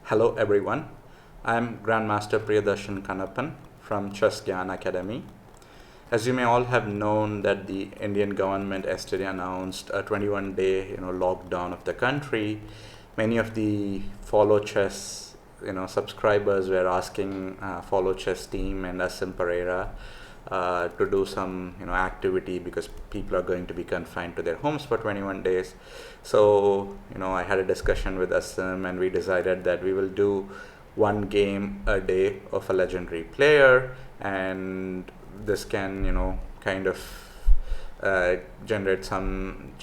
Hello everyone, I'm Grandmaster Priyadharshan Kannappan from Chess Gyaan Academy. As you may all have known that the Indian government yesterday announced a 21-day lockdown of the country. Many of the Follow Chess subscribers were asking Follow Chess team and Asim Pereira to do some activity because people are going to be confined to their homes for 21 days. So I had a discussion with Asim and we decided that we will do one game a day of a legendary player, and this can kind of generate some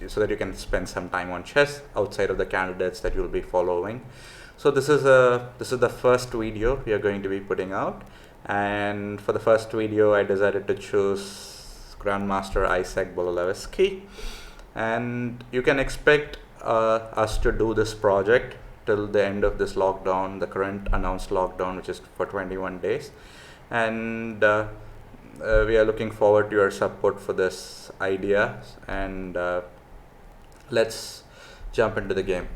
so that you can spend some time on chess outside of the candidates that you'll be following. So this is the first video we are going to be putting out, and for the first video I decided to choose Grandmaster Isaac Boleslavsky, and you can expect us to do this project till the end of this lockdown, the current announced lockdown, which is for 21 days, and we are looking forward to your support for this idea, and let's jump into the game.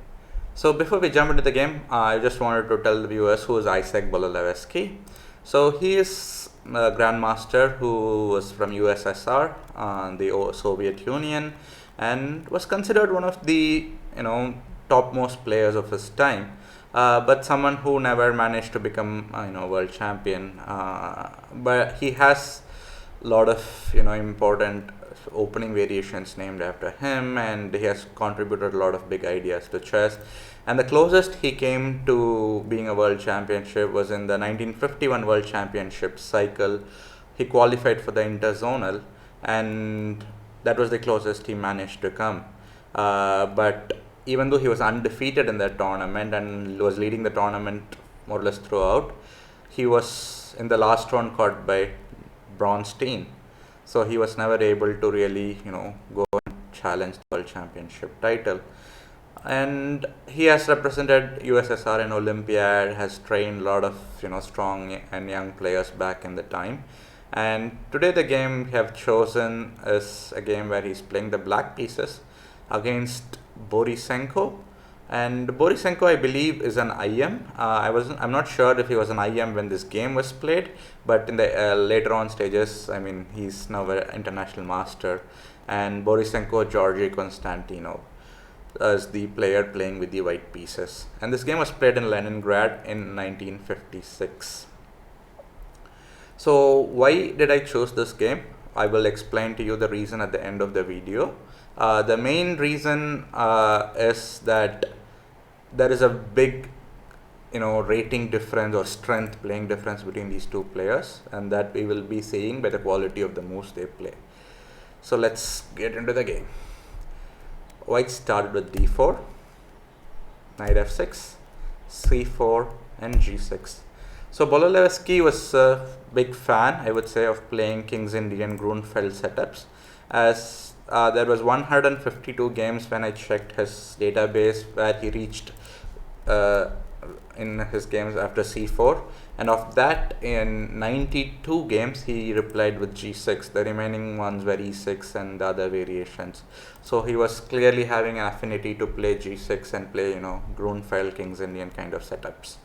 So before we jump into the game, I just wanted to tell the viewers who is Isaac Boleslavsky. So he is a grandmaster who was from USSR, the Soviet Union, and was considered one of the topmost players of his time, but someone who never managed to become world champion. But he has a lot of important opening variations named after him, and he has contributed a lot of big ideas to chess. And the closest he came to being a world championship was in the 1951 World Championship cycle. He qualified for the interzonal, and that was the closest he managed to come. But even though he was undefeated in that tournament and was leading the tournament more or less throughout, he was in the last round caught by Bronstein. So he was never able to really go and challenge the world championship title. And he has represented USSR in Olympiad, has trained a lot of strong and young players back in the time. And today the game we have chosen is a game where he's playing the black pieces against Borisenko. And Borisenko, I believe, is an IM. I'm not sure if he was an IM when this game was played, but in the later on stages, he's now an international master. And Borisenko, Georgy Konstantinov as the player playing with the white pieces. And this game was played in Leningrad in 1956. So why did I choose this game? I will explain to you the reason at the end of the video. The main reason is that there is a big rating difference or strength playing difference between these two players, and that we will be seeing by the quality of the moves they play. So let's get into the game. White started with d4, knight f6, c4 and g6. So Boleslavsky was a big fan, I would say, of playing King's Indian Grunfeld setups, as there was 152 games when I checked his database where he reached in his games after c4, and of that in 92 games he replied with g6. The remaining ones were e6 and the other variations. So he was clearly having an affinity to play g6 and play Grunfeld King's Indian kind of setups.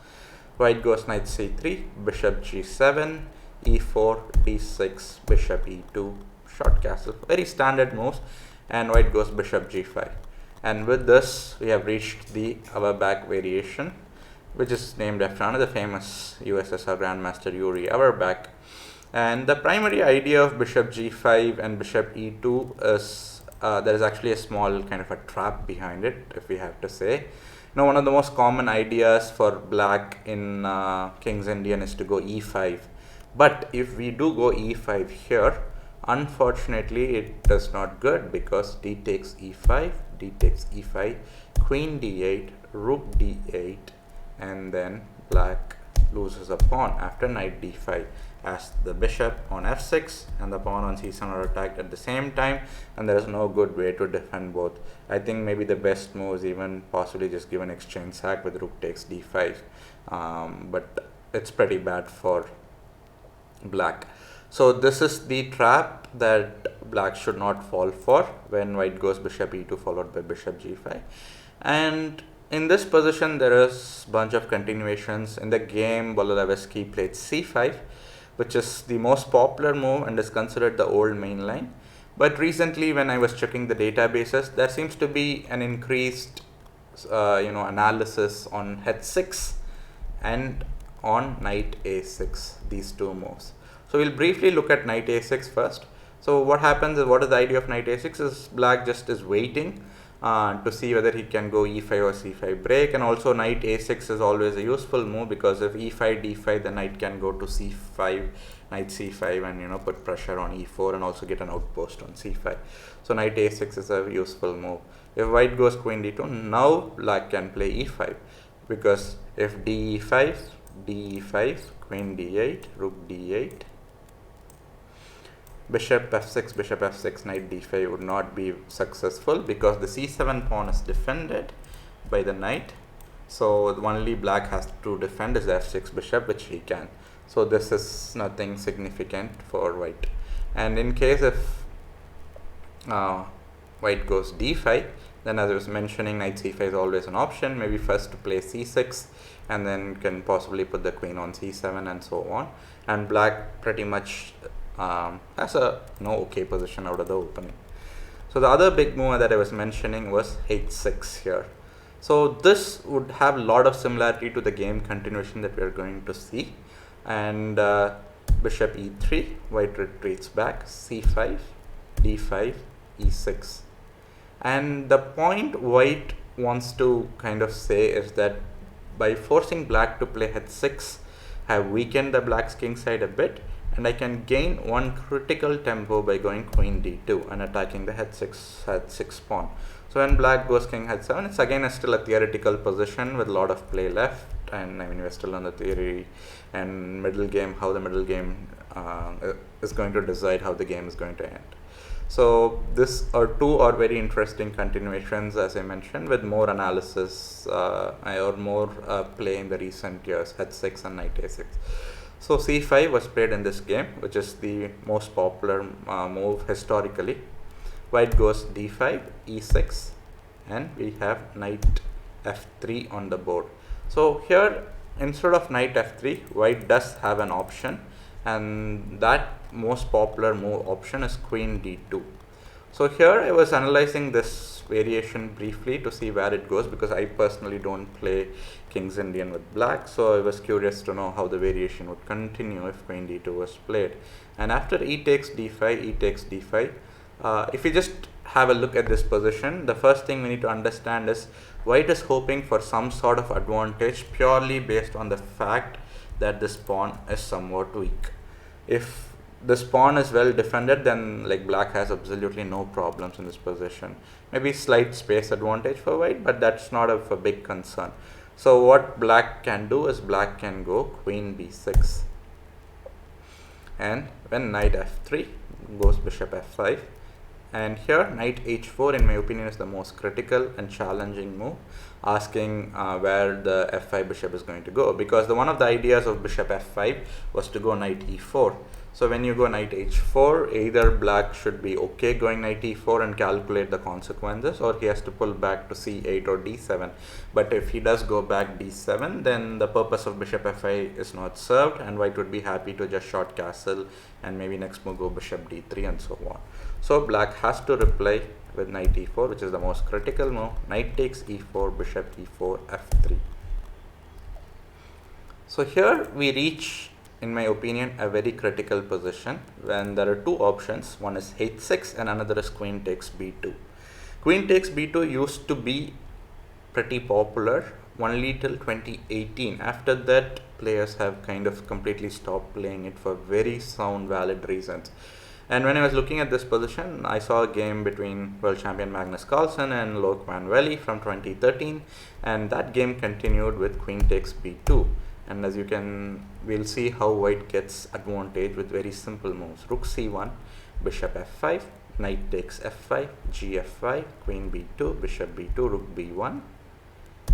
White goes knight c3, bishop g7, e4, d6, bishop e2, short castle, very standard moves, and white goes bishop g5. And with this we have reached the Auerbach variation, which is named after another famous USSR Grandmaster, Yuri Auerbach. And the primary idea of bishop g5 and bishop e2 is there is actually a small kind of a trap behind it, if we have to say. One of the most common ideas for black in King's Indian is to go e5. But if we do go e5 here, unfortunately it is not good, because d takes e5, d takes e5, queen d8, rook d8, and then black loses a pawn after knight d5, as the bishop on f6 and the pawn on c7 are attacked at the same time, and there is no good way to defend both. I think maybe the best move is even possibly just give an exchange sack with rook takes d5, but it's pretty bad for black. So this is the trap that black should not fall for when white goes bishop e2 followed by bishop g5. And in this position there is bunch of continuations. In the game, Boleslavsky played c5, which is the most popular move and is considered the old main line. But recently, when I was checking the databases, there seems to be an increased analysis on h6 and on knight a6, these two moves. So we'll briefly look at knight a6 first. So what happens is, what is the idea of knight a6 is black just is waiting to see whether he can go e5 or c5 break, and also knight a6 is always a useful move because if e5 d5, the knight can go to c5, knight c5, and put pressure on e4 and also get an outpost on c5. So knight a6 is a useful move. If white goes queen d2, now black can play e5, because if d5, d5, queen d8, rook d8, bishop f6, knight d5 would not be successful because the c7 pawn is defended by the knight. So only black has to defend is the f6 bishop, which he can. So this is nothing significant for white. And in case if white goes d5, then as I was mentioning, knight c5 is always an option. Maybe first to play c6 and then can possibly put the queen on c7 and so on. And black pretty much has a okay position out of the opening. So the other big move that I was mentioning was h6 here. So this would have a lot of similarity to the game continuation that we are going to see. And bishop e3, white retreats back, c5, d5, e6. And the point white wants to kind of say is that by forcing black to play h6, I have weakened the black's king side a bit, and I can gain one critical tempo by going queen d2 and attacking the h6 pawn. So when black goes king h7, it's again still a theoretical position with a lot of play left, and we're still on the theory and middle game, how the middle game is going to decide how the game is going to end. So this two are very interesting continuations, as I mentioned, with more analysis or more play in the recent years, h6 and knight a6. So c5 was played in this game, which is the most popular move historically. White goes d5, e6, and we have knight f3 on the board. So here, instead of knight f3, white does have an option, and that most popular move option is queen d2. So here I was analyzing this variation briefly to see where it goes, because I personally don't play King's Indian with black, so I was curious to know how the variation would continue if queen d2 was played. And after e takes d5, if we just have a look at this position, the first thing we need to understand is white is hoping for some sort of advantage purely based on the fact that this pawn is somewhat weak. If this pawn is well defended, then black has absolutely no problems in this position. Maybe slight space advantage for white, but that's not of a big concern. So what black can do is black can go queen b6, and when knight f3 goes bishop f5, and here knight h4 in my opinion is the most critical and challenging move, asking where the f5 bishop is going to go, because one of the ideas of bishop f5 was to go knight e4. So when you go knight h4, either black should be okay going knight e4 and calculate the consequences, or he has to pull back to c8 or d7. But if he does go back d7, then the purpose of bishop f5 is not served, and white would be happy to just short castle and maybe next move go bishop d3 and so on. So black has to reply with knight e4, which is the most critical move. Knight takes e4, bishop e4, f3. So here we reach, in my opinion, a very critical position when there are two options. One is h6 and another is queen takes b2. Queen takes b2 used to be pretty popular only till 2018. After that, players have kind of completely stopped playing it for very sound, valid reasons. And when I was looking at this position, I saw a game between world champion Magnus Carlsen and Lokman Veli from 2013, and that game continued with queen takes b2. And as we'll see how white gets advantage with very simple moves. Rook c1, bishop f5, knight takes f5, gf5, queen b2, bishop b2, rook b1,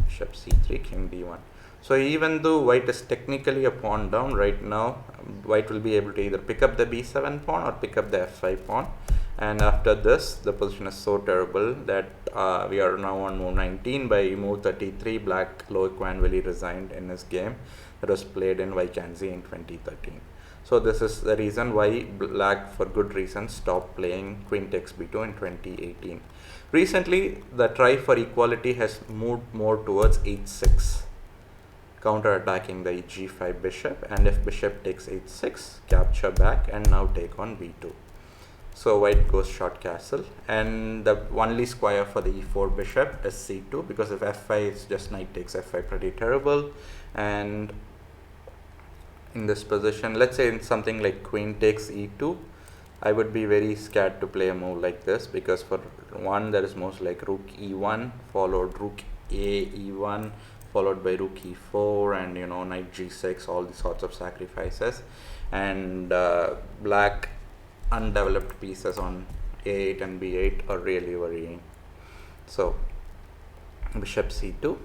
bishop c3, king d1. So even though white is technically a pawn down right now, white will be able to either pick up the b7 pawn or pick up the f5 pawn. And after this, the position is so terrible that we are now on move 19. By move 33, black Loic Vanvili resigned in his game that was played in Vaikanzi in 2013. So this is the reason why black, for good reasons, stopped playing queen takes b2 in 2018. Recently, the try for equality has moved more towards h6, counter-attacking the g5 bishop, and if bishop takes h6, capture back and now take on b2. So white goes short castle, and the only square for the e4 bishop is c2, because if f5 is just knight takes f5, pretty terrible. And in this position, let's say in something like queen takes e2, I would be very scared to play a move like this, because for one there is most like rook e1 followed rook a e1 followed by rook e4 and knight g6, all these sorts of sacrifices, and black undeveloped pieces on a8 and b8 are really worrying. So bishop c2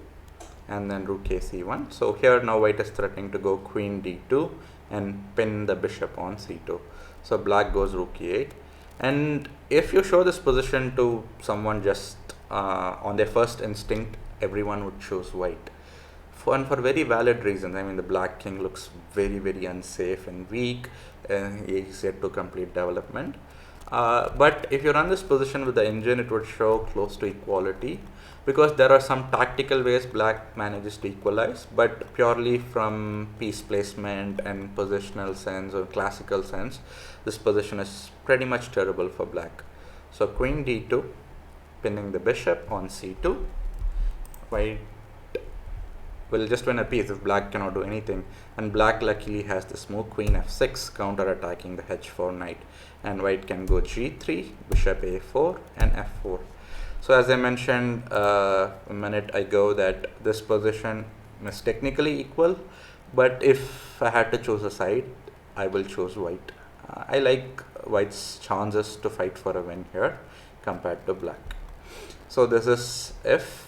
and then rook a c1. So here now white is threatening to go queen d2 and pin the bishop on c2. So black goes rook e8, and if you show this position to someone just on their first instinct, everyone would choose white. And for very valid reasons. I mean, the black king looks very, very unsafe and weak. He is yet to complete development. But if you run this position with the engine, it would show close to equality, because there are some tactical ways black manages to equalize, but purely from piece placement and positional sense or classical sense, this position is pretty much terrible for black. So queen d2, pinning the bishop on c2. White will just win a piece if black cannot do anything, and black luckily has this move queen f6, counter attacking the h4 knight, and white can go g3, bishop a4 and f4. So as I mentioned a minute ago, that this position is technically equal, but if I had to choose a side, I will choose white. I like white's chances to fight for a win here compared to black. So this is if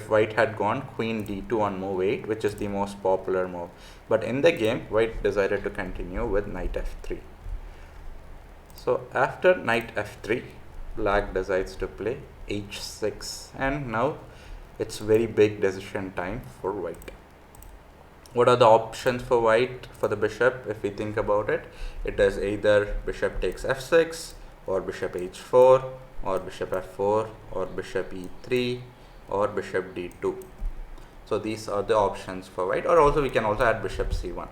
white had gone queen d2 on move 8, which is the most popular move, but in the game white decided to continue with knight f3. So after knight f3, black decides to play h6, and now it's very big decision time for white. What are the options for white for the bishop? If we think about it, it is either bishop takes f6 or bishop h4 or bishop f4 or bishop e3 or bishop d2. So these are the options for white, or also we can also add bishop c1.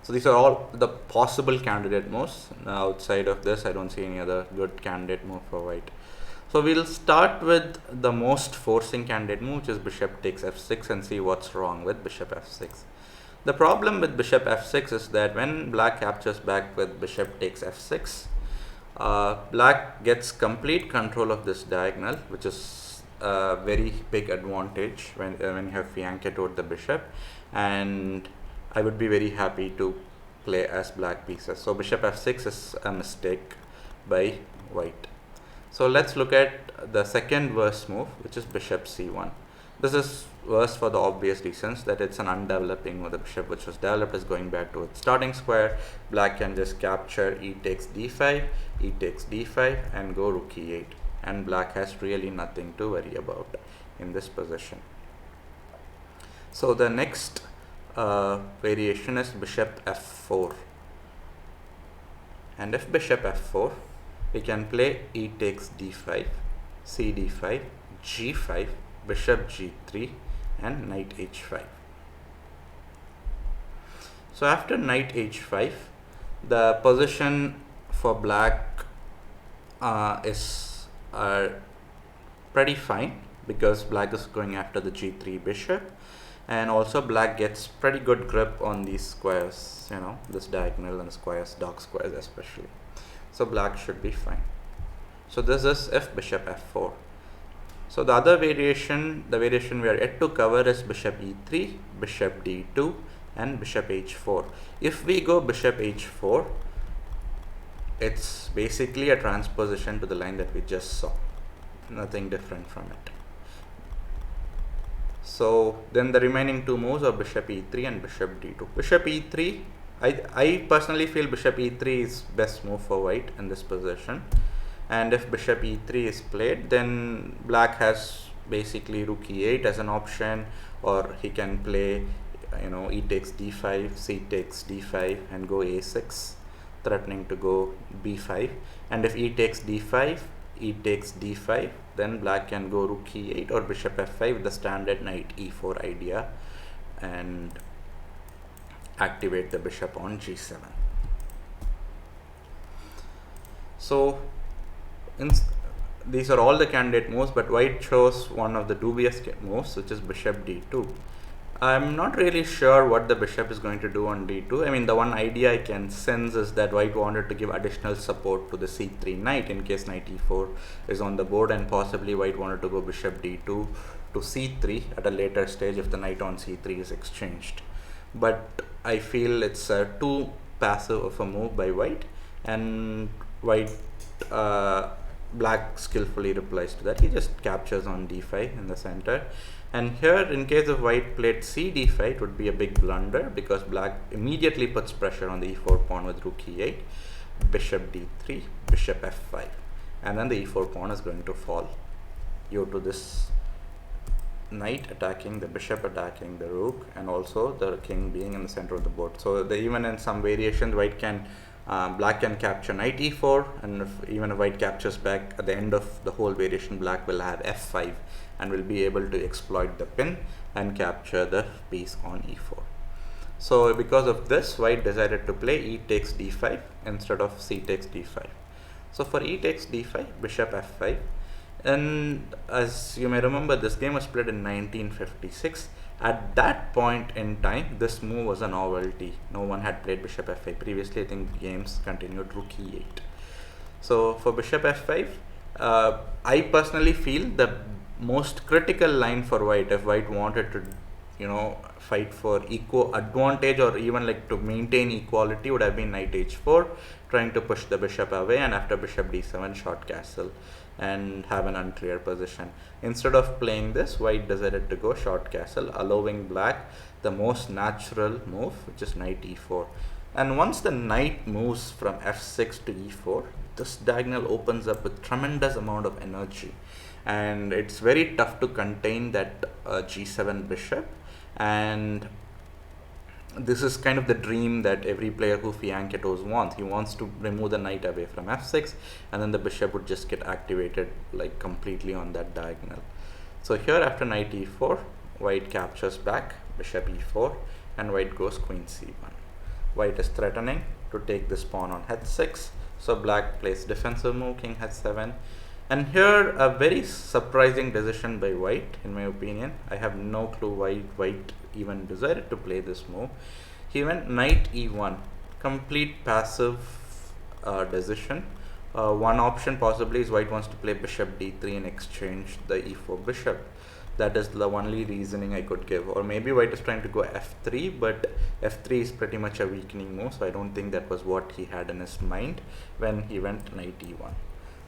So these are all the possible candidate moves. Outside of this, I don't see any other good candidate move for white. So we'll start with the most forcing candidate move, which is bishop takes f6, and see what's wrong with bishop f6. The problem with bishop f6 is that when black captures back with bishop takes f6, black gets complete control of this diagonal, which is a very big advantage when you have fiancé toward the bishop, and I would be very happy to play as black pieces. So bishop f6 is a mistake by white. So let's look at the second worst move, which is bishop c1. This is worse for the obvious reasons that it's an undeveloping with the bishop, which was developed, is going back to its starting square. Black can just capture e takes d5, e takes d5 and go rook e8, and black has really nothing to worry about in this position. So the next variation is bishop f4, and if bishop f4, we can play e takes d5, c d5, g5, bishop g3 and knight h5. So after knight h5, the position for black is pretty fine, because black is going after the g3 bishop, and also black gets pretty good grip on these squares, this diagonal and squares, dark squares especially. So black should be fine. So this is if bishop f4. So the other variation, the variation we are yet to cover, is bishop e3, bishop d2 and bishop h4. If we go bishop h4, it's basically a transposition to the line that we just saw, nothing different from it. So then the remaining two moves are bishop e3 and bishop d2. Bishop e3 I personally feel bishop e3 is best move for white in this position, and if bishop e3 is played, then black has basically rook e8 as an option, or he can play, e takes d5, c takes d5 and go a6, threatening to go b5, and if e takes d5, e takes d5, then black can go rook e8 or bishop f5 with the standard knight e4 idea and activate the bishop on g7. So these are all the candidate moves, but white chose one of the dubious moves, which is bishop d2. I'm not really sure what the bishop is going to do on d2. I mean, the one idea I can sense is that white wanted to give additional support to the c3 knight in case knight e4 is on the board, and possibly white wanted to go bishop d2 to c3 at a later stage if the knight on c3 is exchanged. But I feel it's too passive of a move by white, and black skillfully replies to that. He just captures on d5 in the center. And here, in case of white played c d5, it would be a big blunder because black immediately puts pressure on the e4 pawn with rook e8, bishop d3, bishop f5, and then the e4 pawn is going to fall due to this knight attacking the bishop, attacking the rook, and also the king being in the center of the board. So even in some variations, black can capture knight e4, and even if white captures back, at the end of the whole variation, black will have f5 and will be able to exploit the pin and capture the piece on e4. So because of this, white decided to play e takes d5 instead of c takes d5. So for e takes d5, bishop f5, and as you may remember, this game was played in 1956. At that point in time, this move was a novelty. No one had played bishop f5 previously. I think games continued rook e8. So for bishop f5, I personally feel the most critical line for white, if white wanted to fight for equal advantage or even like to maintain equality, would have been knight h4, trying to push the bishop away, and after bishop d7, short castle and have an unclear position. Instead of playing this, white decided to go short castle, allowing black the most natural move, which is knight e4. And once the knight moves from f6 to e4, this diagonal opens up with tremendous amount of energy, and it's very tough to contain that g7 bishop. And this is kind of the dream that every player who fianchettos wants. He wants to remove the knight away from f6, and then the bishop would just get activated like completely on that diagonal. So here, after knight e4, white captures back, bishop e4, and white goes queen c1. White is threatening to take this pawn on h6, so black plays defensive move, king h7. And here, a very surprising decision by white, in my opinion. I have no clue why white even decided to play this move. He went knight e1, complete passive decision. One option possibly is white wants to play bishop d3 and exchange the e4 bishop. That is the only reasoning I could give. Or maybe white is trying to go f3, but f3 is pretty much a weakening move, so I don't think that was what he had in his mind when he went knight e1.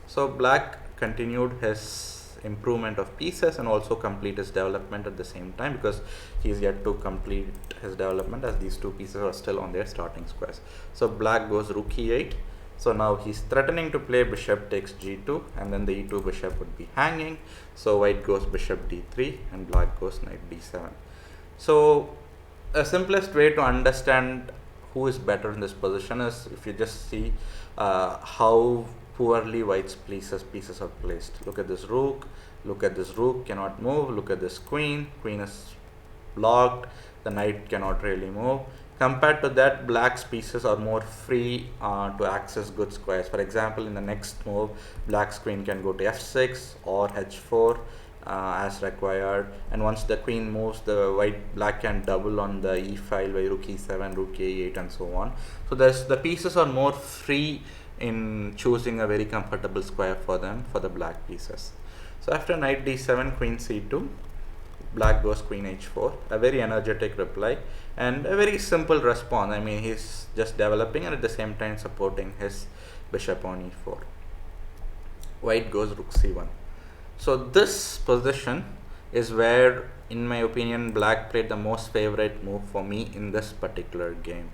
So black continued his improvement of pieces and also complete his development at the same time, because he is yet to complete his development as these two pieces are still on their starting squares. So black goes rook e8. So now he's threatening to play bishop takes g2, and then the e2 bishop would be hanging. So white goes bishop d3 and black goes knight d7. So the simplest way to understand who is better in this position is if you just see how poorly white's pieces are placed. Look at this rook, cannot move. Look at this queen is blocked, the knight cannot really move. Compared to that, black's pieces are more free to access good squares. For example, in the next move, black's queen can go to f6 or h4 as required, and once the queen moves, black can double on the e file by rook e7, rook a8, and so on. So the pieces are more free in choosing a very comfortable square for them, for the black pieces. So after knight d7, queen c2, black goes queen h4, a very energetic reply and a very simple response. I mean, he's just developing and at the same time supporting his bishop on e4. White goes rook c1. So this position is where, in my opinion, black played the most favorite move for me in this particular game.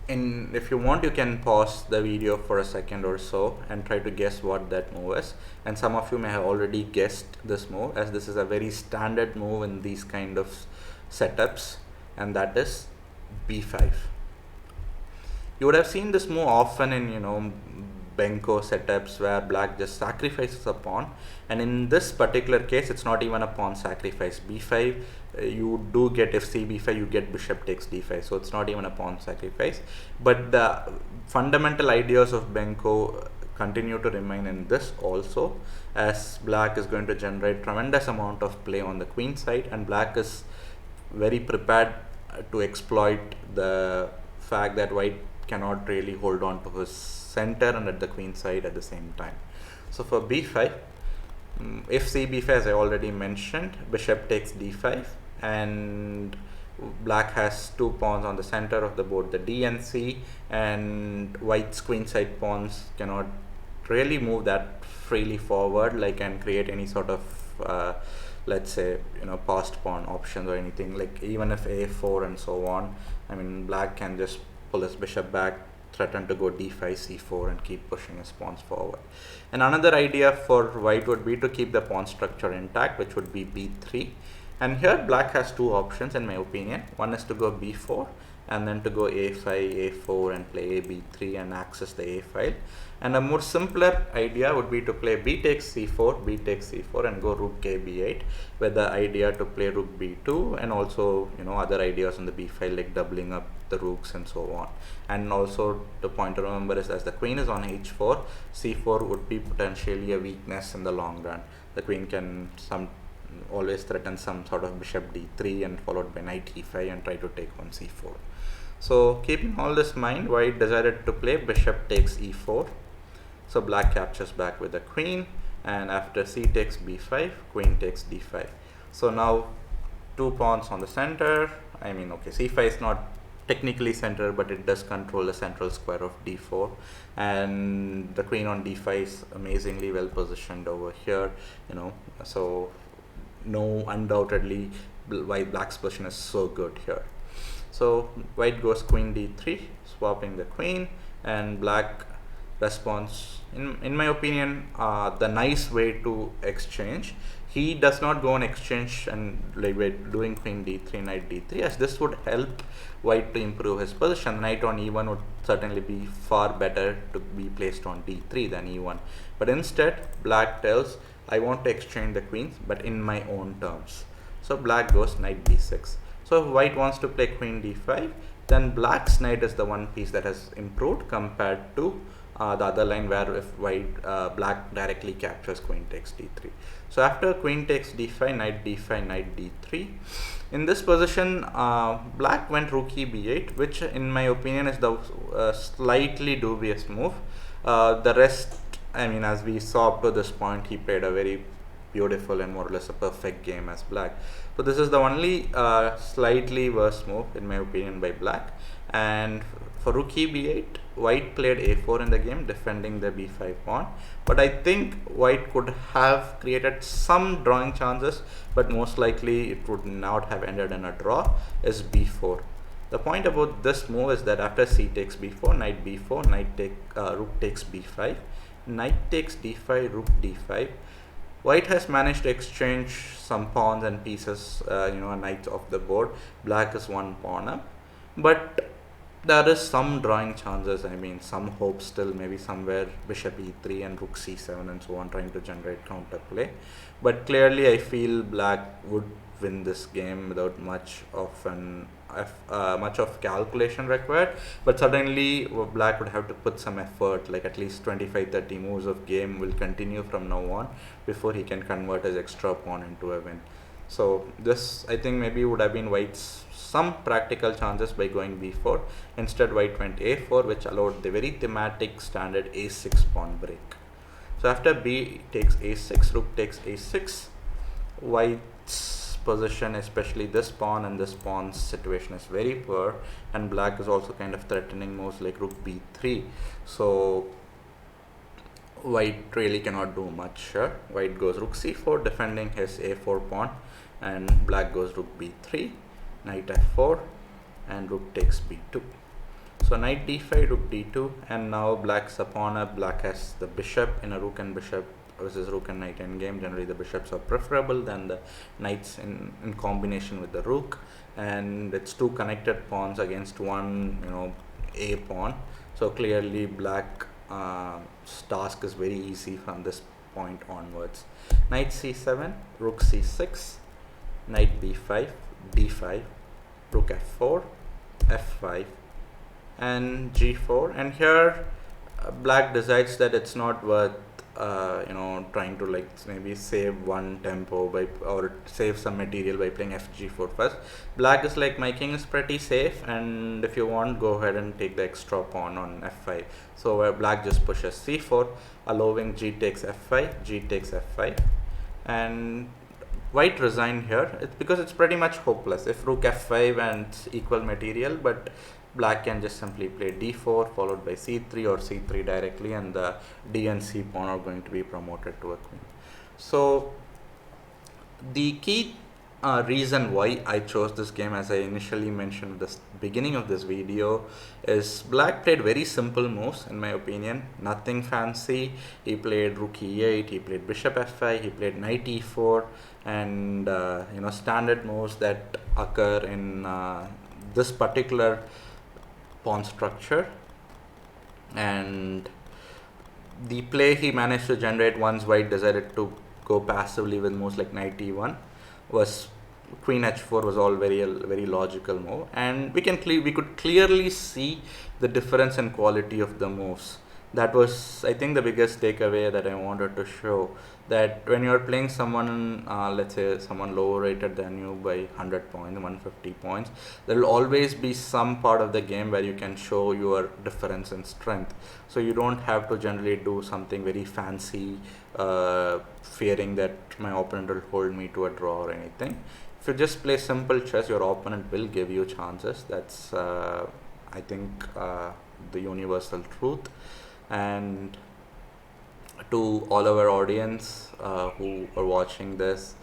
if you want, you can pause the video for a second or so and try to guess what that move is. And some of you may have already guessed this move, as this is a very standard move in these kind of setups, and that is b5. You would have seen this move often in, Benko setups where black just sacrifices a pawn, and in this particular case it's not even a pawn sacrifice. b5, you do get, if cb5 you get bishop takes d5, so it's not even a pawn sacrifice. But the fundamental ideas of Benko continue to remain in this also, as black is going to generate tremendous amount of play on the queen side, and black is very prepared to exploit the fact that white cannot really hold on to his center and at the queen side at the same time. So for b5, if cb5, as I already mentioned, bishop takes d5, and black has two pawns on the center of the board, the d and c, and white's queen side pawns cannot really move that freely forward, like, and create any sort of let's say, passed pawn options or anything, like even if a4 and so on. I mean, black can just pull his bishop back, threaten to go d5, c4, and keep pushing his pawns forward. And another idea for white would be to keep the pawn structure intact, which would be b3. And here black has two options in my opinion. One is to go b4 and then to go a5, a4, and play b3 and access the a file. And a more simpler idea would be to play b takes c4, b takes c4, and go rook a b8, with the idea to play rook b2, and also other ideas on the b file, like doubling up the rooks and so on. And also the point to remember is, as the queen is on h4, c4 would be potentially a weakness in the long run. The queen can always threaten some sort of bishop d3 and followed by knight e5 and try to take on c4. So keeping all this in mind, white decided to play bishop takes e4. So black captures back with the queen, and after c takes b5, queen takes d5. So now two pawns on the center. I mean, okay, c5 is not technically center, but it does control the central square of d4, and the queen on d5 is amazingly well positioned over here, so undoubtedly white black's position is so good here. So white goes queen d3, swapping the queen, and black responds, in my opinion, the nice way to exchange. He does not go on exchange and like doing queen d3, knight d3, as this would help white to improve his position. Knight on e1 would certainly be far better to be placed on d3 than e1. But instead, black tells, I want to exchange the queens, but in my own terms. So black goes knight d6. So if white wants to play queen d5, then black's knight is the one piece that has improved compared to the other line, where if black directly captures queen takes d3. So after queen takes d5, knight d5, knight d3, in this position black went rook e b8, which in my opinion is the slightly dubious move. The rest, I mean, as we saw up to this point, he played a very beautiful and more or less a perfect game as black. So this is the only slightly worse move in my opinion by black. And for rook e b8, white played a4 in the game, defending the b5 pawn. But I think white could have created some drawing chances, but most likely it would not have ended in a draw, is b4. The point about this move is that after c takes b4, knight b4, rook takes b5, knight takes d5, rook d5. White has managed to exchange some pawns and pieces, knights off the board. Black is one pawn up, but there is some drawing chances. I mean, some hope still, maybe somewhere bishop e3 and rook c7 and so on, trying to generate counterplay. But clearly I feel black would win this game without much of calculation required. But suddenly black would have to put some effort, like at least 25-30 moves of game will continue from now on before he can convert his extra pawn into a win. So this, I think, maybe would have been white's some practical chances by going b4. Instead, white went a4, which allowed the very thematic standard a6 pawn break. So after b takes a6, rook takes a6, white's position, especially this pawn and this pawn's situation, is very poor, and black is also kind of threatening moves like rook b3. So white really cannot do much here. White goes rook c4, defending his a4 pawn, and black goes rook b3, knight f4, and rook takes b2. So knight d5, rook d2, and now black's a pawn up. Black has the bishop in a rook and bishop versus rook and knight endgame. Generally the bishops are preferable than the knights in combination with the rook, and it's two connected pawns against one a pawn. So clearly black task is very easy from this point onwards. Knight c7, rook c6, knight b5, d5, rook f4, f5, and g4. And here black decides that it's not worth trying to maybe save one tempo or save some material by playing fg4 first. Black is like, my king is pretty safe, and if you want, go ahead and take the extra pawn on f5. So black just pushes c4, allowing g takes f5, g takes f5, and white resigned here. It's because it's pretty much hopeless. If rook f5 and equal material, but black can just simply play d4 followed by c3 or c3 directly, and the d and c pawn are going to be promoted to a queen. So the key reason why I chose this game, as I initially mentioned at the beginning of this video, is black played very simple moves in my opinion, nothing fancy. He played rook e8, he played bishop f5, he played knight e4, and standard moves that occur in this particular pawn structure. And the play he managed to generate once white decided to go passively with moves like knight e1 was queen h4 was all very logical move, and we could clearly see the difference in quality of the moves. That was, I think, the biggest takeaway that I wanted to show, that when you're playing someone, let's say someone lower rated than you by 100 points, 150 points, there will always be some part of the game where you can show your difference in strength. So you don't have to generally do something very fancy, fearing that my opponent will hold me to a draw or anything. If you just play simple chess, your opponent will give you chances. That's, I think, the universal truth. And to all our audience who are watching this,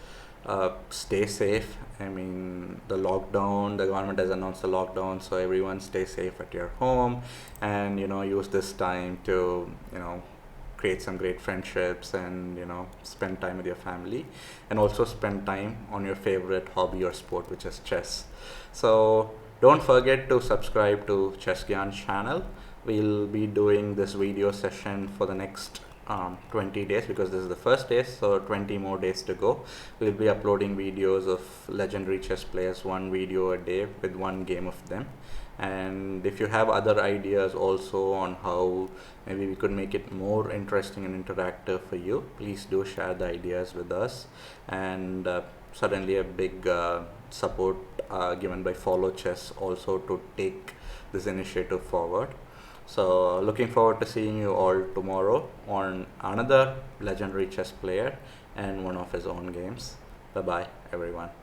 stay safe. I mean, the government has announced the lockdown, so everyone stay safe at your home, and use this time to create some great friendships, and spend time with your family, and also spend time on your favorite hobby or sport, which is chess. So don't forget to subscribe to Chess Gyaan channel. We'll be doing this video session for the next 20 days, because this is the first day, so 20 more days to go. We'll be uploading videos of legendary chess players, one video a day with one game of them. And if you have other ideas also on how maybe we could make it more interesting and interactive for you, please do share the ideas with us. And certainly a big support given by Follow Chess also to take this initiative forward. So looking forward to seeing you all tomorrow on another legendary chess player and one of his own games. Bye bye everyone.